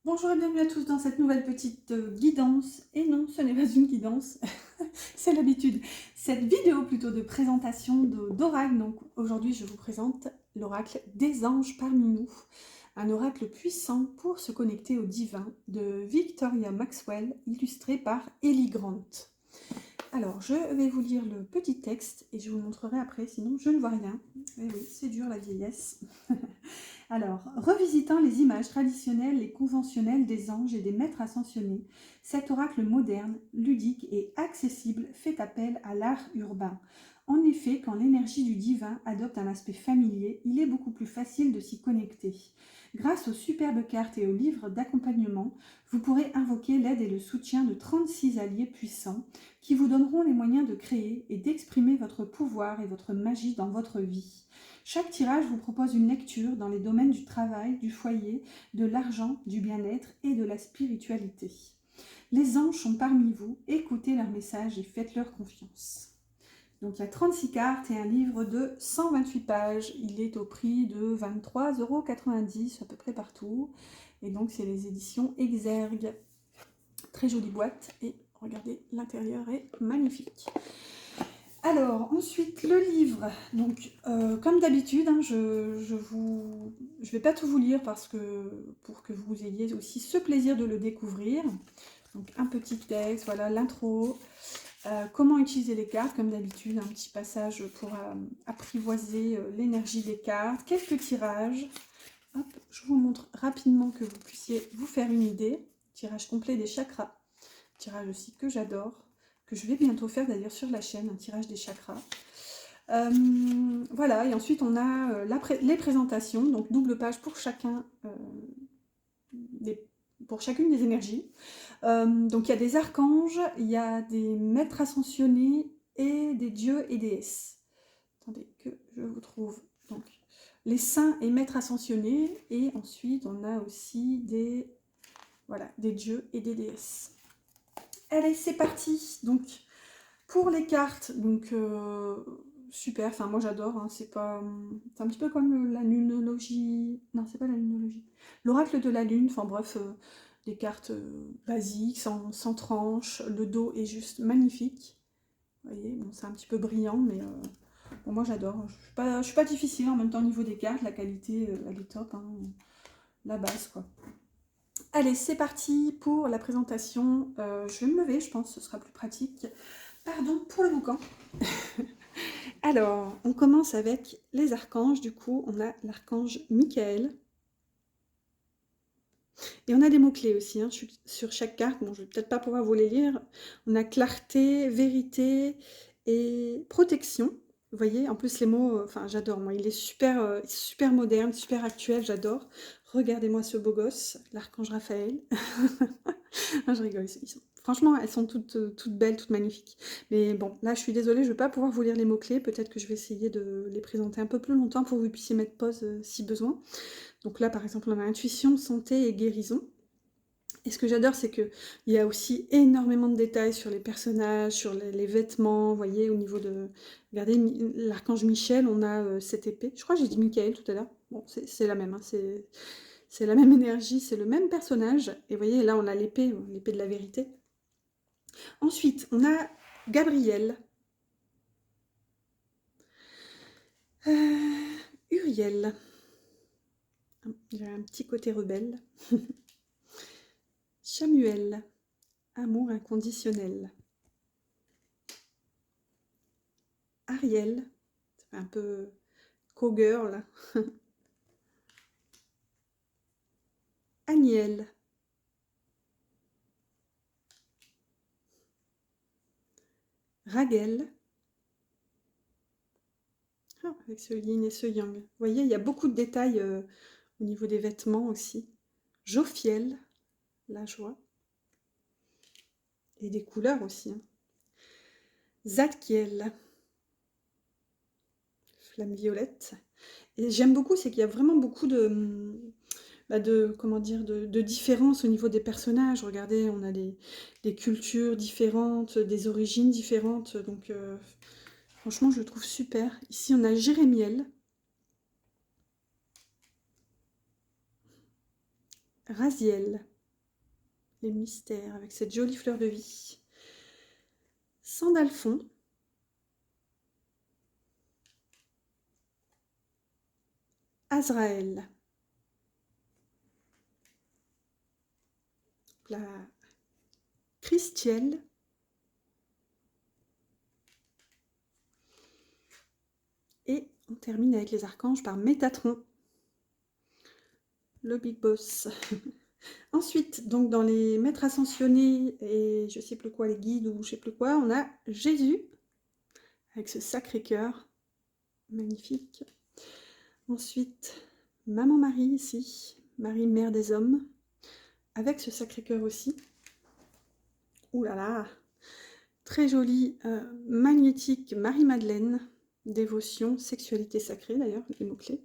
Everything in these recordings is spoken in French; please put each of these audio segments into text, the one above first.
Bonjour et bienvenue à tous dans cette nouvelle petite guidance. Et non, ce n'est pas une guidance, c'est l'habitude. Cette vidéo plutôt de présentation d'oracle. Donc aujourd'hui, je vous présente l'oracle des anges parmi nous. Un oracle puissant pour se connecter au divin de Victoria Maxwell, illustré par Ellie Grant. Alors, je vais vous lire le petit texte et je vous montrerai après, sinon je ne vois rien. Et oui, c'est dur la vieillesse. Alors, revisitant les images traditionnelles et conventionnelles des anges et des maîtres ascensionnés, cet oracle moderne, ludique et accessible fait appel à l'art urbain. En effet, quand l'énergie du divin adopte un aspect familier, il est beaucoup plus facile de s'y connecter. Grâce aux superbes cartes et aux livres d'accompagnement, vous pourrez invoquer l'aide et le soutien de 36 alliés puissants qui vous donneront les moyens de créer et d'exprimer votre pouvoir et votre magie dans votre vie. Chaque tirage vous propose une lecture dans les domaines du travail, du foyer, de l'argent, du bien-être et de la spiritualité. Les anges sont parmi vous, écoutez leurs messages et faites-leur confiance. Donc il y a 36 cartes et un livre de 128 pages. Il est au prix de 23,90 € à peu près partout. Et donc c'est les éditions Exergue. Très jolie boîte et regardez, l'intérieur est magnifique. Alors, ensuite, le livre. Donc, comme d'habitude, hein, je vais pas tout vous lire parce que pour que vous ayez aussi ce plaisir de le découvrir. Donc, un petit texte, voilà, l'intro. Comment utiliser les cartes, comme d'habitude, un petit passage pour apprivoiser l'énergie des cartes. Quelques tirages. Hop, je vous montre rapidement que vous puissiez vous faire une idée. Tirage complet des chakras. Tirage aussi que j'adore, que je vais bientôt faire d'ailleurs sur la chaîne, un tirage des chakras. Voilà, et ensuite on a les présentations, donc double page pour chacun, pour chacune des énergies. Donc il y a des archanges, il y a des maîtres ascensionnés et des dieux et déesses. Attendez que je vous trouve donc les saints et maîtres ascensionnés, et ensuite on a aussi des dieux et des déesses. Allez, c'est parti. Donc pour les cartes, donc super, enfin moi j'adore, hein, c'est un petit peu comme la lunologie, non c'est pas la lunologie, l'oracle de la lune, enfin bref, des cartes basiques, sans tranche, le dos est juste magnifique, vous voyez, bon c'est un petit peu brillant, mais bon, moi j'adore, je suis pas difficile en même temps au niveau des cartes, la qualité elle est top, hein, la base quoi. Allez, c'est parti pour la présentation, je vais me lever, je pense, ce sera plus pratique. Pardon pour le boucan. Alors, on commence avec les archanges. Du coup, on a l'archange Michael. Et on a des mots-clés aussi hein, sur chaque carte. Bon, je vais peut-être pas pouvoir vous les lire. On a clarté, vérité et protection. Vous voyez, en plus les mots, enfin j'adore. Moi, il est super moderne, super actuel. J'adore. Regardez-moi ce beau gosse, l'archange Raphaël. Je rigole, franchement, elles sont toutes belles, toutes magnifiques. Mais bon, là, je suis désolée, je ne vais pas pouvoir vous lire les mots-clés. Peut-être que je vais essayer de les présenter un peu plus longtemps pour que vous puissiez mettre pause si besoin. Donc là, par exemple, on a intuition, santé et guérison. Et ce que j'adore, c'est qu'il y a aussi énormément de détails sur les personnages, sur les vêtements, vous voyez, au niveau de... Regardez, l'archange Michel, on a cette épée. Je crois que j'ai dit Michael tout à l'heure. Bon, c'est la même, hein, c'est la même énergie, c'est le même personnage. Et vous voyez, là, on a l'épée de la vérité. Ensuite, on a Gabriel. Uriel. J'ai un petit côté rebelle. Samuel. Amour inconditionnel. Ariel. Ça fait un peu cowgirl. Aniel. Raguel. Ah, avec ce yin et ce yang. Vous voyez, il y a beaucoup de détails au niveau des vêtements aussi. Jophiel, la joie. Et des couleurs aussi. Hein. Zadkiel, flamme violette. Et j'aime beaucoup, c'est qu'il y a vraiment beaucoup comment dire, de différences au niveau des personnages. Regardez, on a des cultures différentes, des origines différentes. Donc, franchement, je le trouve super. Ici, on a Jérémiel. Raziel. les mystères avec cette jolie fleur de vie. Sandalphon. Azraël. La Christielle. Et on termine avec les archanges par Métatron, le Big Boss. Ensuite, donc dans les maîtres ascensionnés et je sais plus quoi, les guides ou je sais plus quoi, on a Jésus avec ce sacré cœur, magnifique. Ensuite, Maman Marie ici, Marie mère des hommes, avec ce sacré cœur aussi. Ouh là là, très jolie, magnétique, Marie-Madeleine, dévotion, sexualité sacrée d'ailleurs, les mots-clés.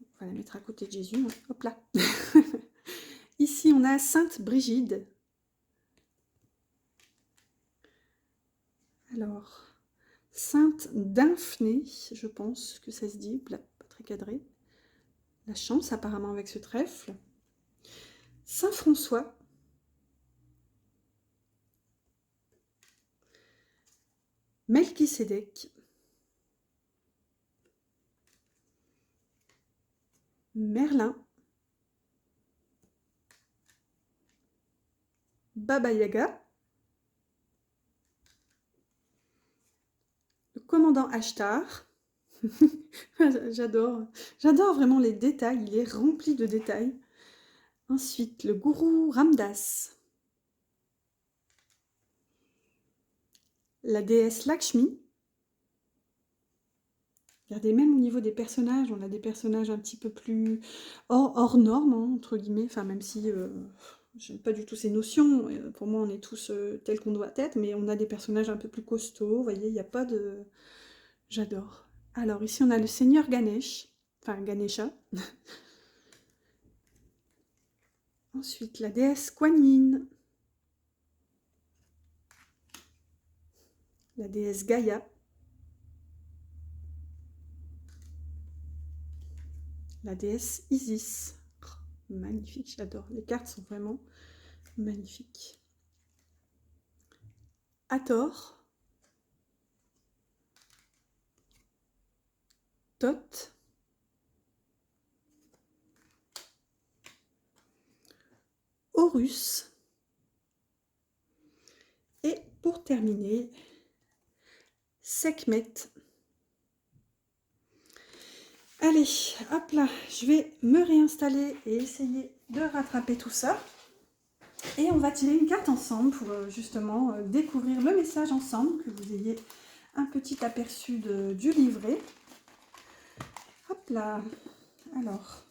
On va la mettre à côté de Jésus, hein. Hop là. Ici, on a Sainte Brigide. Alors, Sainte Daphné, je pense que ça se dit, pas très cadré. La chance, apparemment, avec ce trèfle. Saint François. Melchisédek. Merlin. Baba Yaga. Le commandant Ashtar. J'adore vraiment les détails, il est rempli de détails. Ensuite, le gourou Ramdas. La déesse Lakshmi. Regardez, même au niveau des personnages, on a des personnages un petit peu plus hors normes, hein, entre guillemets, enfin même si je n'aime pas du tout ces notions, pour moi on est tous tels qu'on doit être, mais on a des personnages un peu plus costauds, vous voyez, il n'y a pas de... J'adore. Alors ici on a le seigneur Ganesh, enfin Ganesha. Ensuite la déesse Kuan Yin. La déesse Gaïa. La déesse Isis. Oh, magnifique, j'adore. Les cartes sont vraiment magnifiques. Hathor. Thoth. Horus. Et pour terminer, Sekhmet. Allez, hop là, je vais me réinstaller et essayer de rattraper tout ça. Et on va tirer une carte ensemble pour justement découvrir le message ensemble, que vous ayez un petit aperçu du livret. Hop là, alors,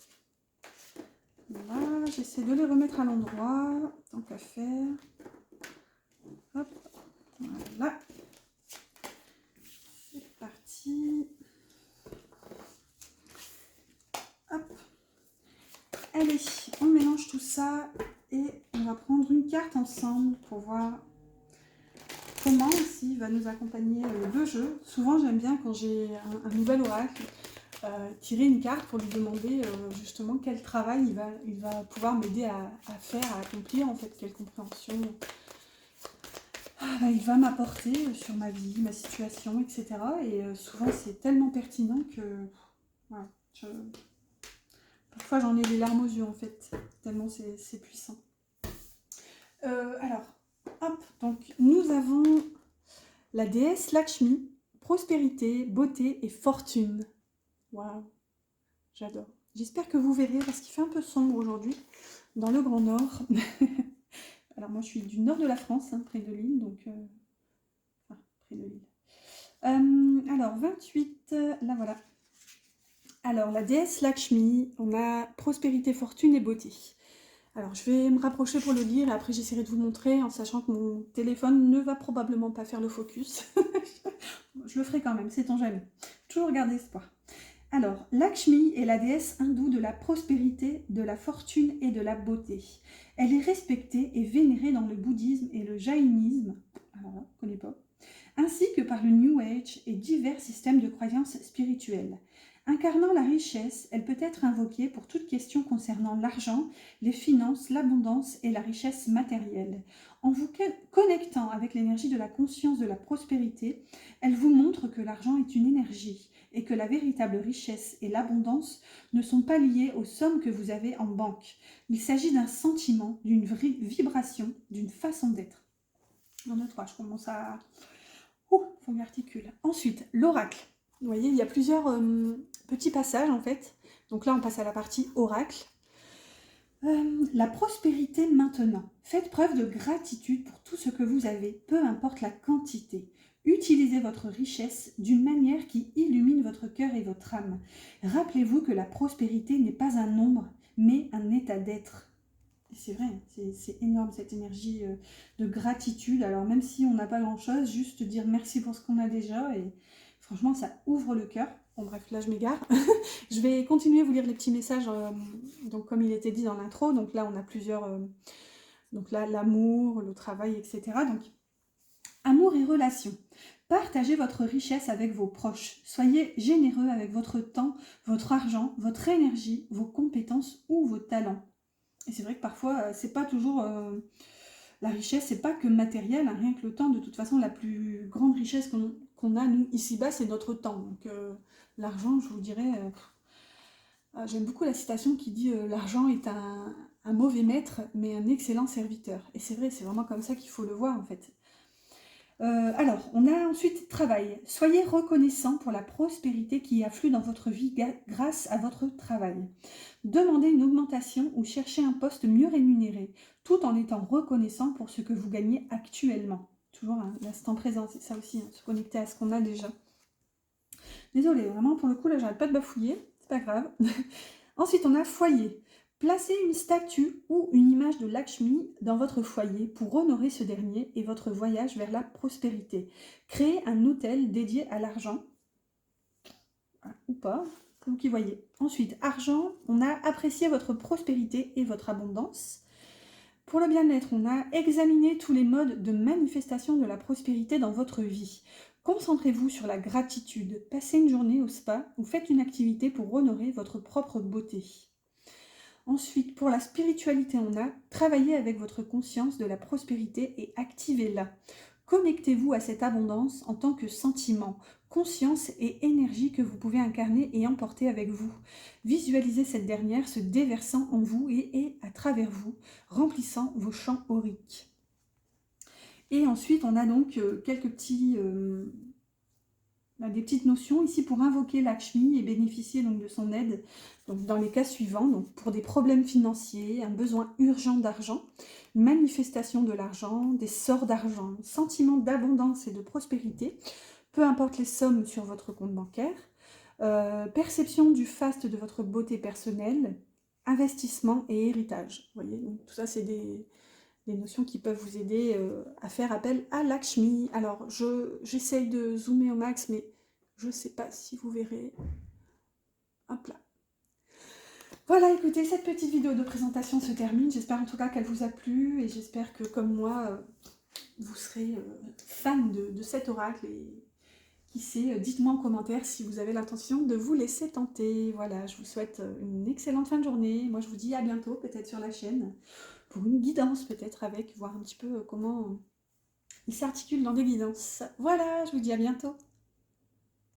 là, j'essaie de les remettre à l'endroit, tant qu'à faire. Hop, voilà. C'est parti. Hop. Allez, on mélange tout ça et on va prendre une carte ensemble pour voir comment aussi va nous accompagner le jeu. Souvent, j'aime bien quand j'ai un nouvel oracle, tirer une carte pour lui demander justement quel travail il va pouvoir m'aider à faire, à accomplir, en fait, quelle compréhension il va m'apporter sur ma vie, ma situation, etc. Et souvent, c'est tellement pertinent que voilà, parfois j'en ai les larmes aux yeux, en fait, tellement c'est puissant. Alors, hop, donc nous avons la déesse Lakshmi, prospérité, beauté et fortune. Waouh, j'adore. J'espère que vous verrez, parce qu'il fait un peu sombre aujourd'hui, dans le Grand Nord. Alors moi je suis du nord de la France, hein, près de Lille, donc... Enfin, près de Lille. Alors, 28, là voilà. Alors, la déesse Lakshmi, on a prospérité, fortune et beauté. Alors, je vais me rapprocher pour le lire et après j'essaierai de vous montrer en sachant que mon téléphone ne va probablement pas faire le focus. Je le ferai quand même, sait-on jamais. Toujours garder espoir. Alors, Lakshmi est la déesse hindoue de la prospérité, de la fortune et de la beauté. Elle est respectée et vénérée dans le bouddhisme et le jaïnisme, alors là, je ne connais pas, ainsi que par le New Age et divers systèmes de croyances spirituelles. Incarnant la richesse, elle peut être invoquée pour toute question concernant l'argent, les finances, l'abondance et la richesse matérielle. En vous connectant avec l'énergie de la conscience de la prospérité, elle vous montre que l'argent est une énergie et que la véritable richesse et l'abondance ne sont pas liées aux sommes que vous avez en banque. Il s'agit d'un sentiment, d'une vibration, d'une façon d'être. J'en ai trois, je commence à... Ouh, faut que j'articule. Ensuite, l'oracle. Vous voyez, il y a plusieurs petits passages en fait. Donc là, on passe à la partie oracle. La prospérité maintenant. Faites preuve de gratitude pour tout ce que vous avez, peu importe la quantité. Utilisez votre richesse d'une manière qui illumine votre cœur et votre âme. Rappelez-vous que la prospérité n'est pas un nombre, mais un état d'être. C'est vrai, c'est énorme cette énergie de gratitude. Alors même si on n'a pas grand-chose, juste dire merci pour ce qu'on a déjà. Et franchement, ça ouvre le cœur. Bon bref, là je m'égare. Je vais continuer à vous lire les petits messages, donc comme il était dit dans l'intro. Donc là, on a plusieurs... donc là, l'amour, le travail, etc. Donc, amour et relations. Partagez votre richesse avec vos proches. Soyez généreux avec votre temps, votre argent, votre énergie, vos compétences ou vos talents. Et c'est vrai que parfois, c'est pas toujours... la richesse, c'est pas que matériel, hein, rien que le temps. De toute façon, la plus grande richesse qu'on a, nous, ici-bas, c'est notre temps. Donc, l'argent, je vous dirais... j'aime beaucoup la citation qui dit l'argent est un mauvais maître, mais un excellent serviteur. Et c'est vrai, c'est vraiment comme ça qu'il faut le voir, en fait. Alors, on a ensuite travail. Soyez reconnaissant pour la prospérité qui afflue dans votre vie grâce à votre travail. Demandez une augmentation ou cherchez un poste mieux rémunéré, tout en étant reconnaissant pour ce que vous gagnez actuellement. Toujours l'instant présent, c'est ça aussi, hein, se connecter à ce qu'on a déjà. Désolée, vraiment, pour le coup, là, j'arrête pas de bafouiller, c'est pas grave. Ensuite, on a foyer. Placez une statue ou une image de Lakshmi dans votre foyer pour honorer ce dernier et votre voyage vers la prospérité. Créez un hôtel dédié à l'argent, ou pas, c'est vous qui voyez. Ensuite, argent, on a apprécié votre prospérité et votre abondance. Pour le bien-être, on a examiné tous les modes de manifestation de la prospérité dans votre vie. Concentrez-vous sur la gratitude. Passez une journée au spa ou faites une activité pour honorer votre propre beauté. Ensuite, pour la spiritualité, on a travaillé avec votre conscience de la prospérité et activez-la. Connectez-vous à cette abondance en tant que sentiment, conscience et énergie que vous pouvez incarner et emporter avec vous. Visualisez cette dernière se déversant en vous et à travers vous, remplissant vos champs auriques. Et ensuite, on a donc quelques petits... des petites notions ici pour invoquer Lakshmi et bénéficier donc de son aide donc dans les cas suivants, donc pour des problèmes financiers, un besoin urgent d'argent, une manifestation de l'argent, des sorts d'argent, sentiment d'abondance et de prospérité, peu importe les sommes sur votre compte bancaire, perception du faste de votre beauté personnelle, investissement et héritage. Vous voyez, donc tout ça c'est des notions qui peuvent vous aider à faire appel à Lakshmi. Alors, j'essaye de zoomer au max, mais je ne sais pas si vous verrez. Hop là. Voilà, écoutez, cette petite vidéo de présentation se termine. J'espère en tout cas qu'elle vous a plu et j'espère que, comme moi, vous serez fan de cet oracle. Et qui sait, dites-moi en commentaire si vous avez l'intention de vous laisser tenter. Voilà, je vous souhaite une excellente fin de journée. Moi, je vous dis à bientôt, peut-être sur la chaîne, pour une guidance peut-être avec, voir un petit peu comment il s'articule dans des guidances. Voilà, je vous dis à bientôt.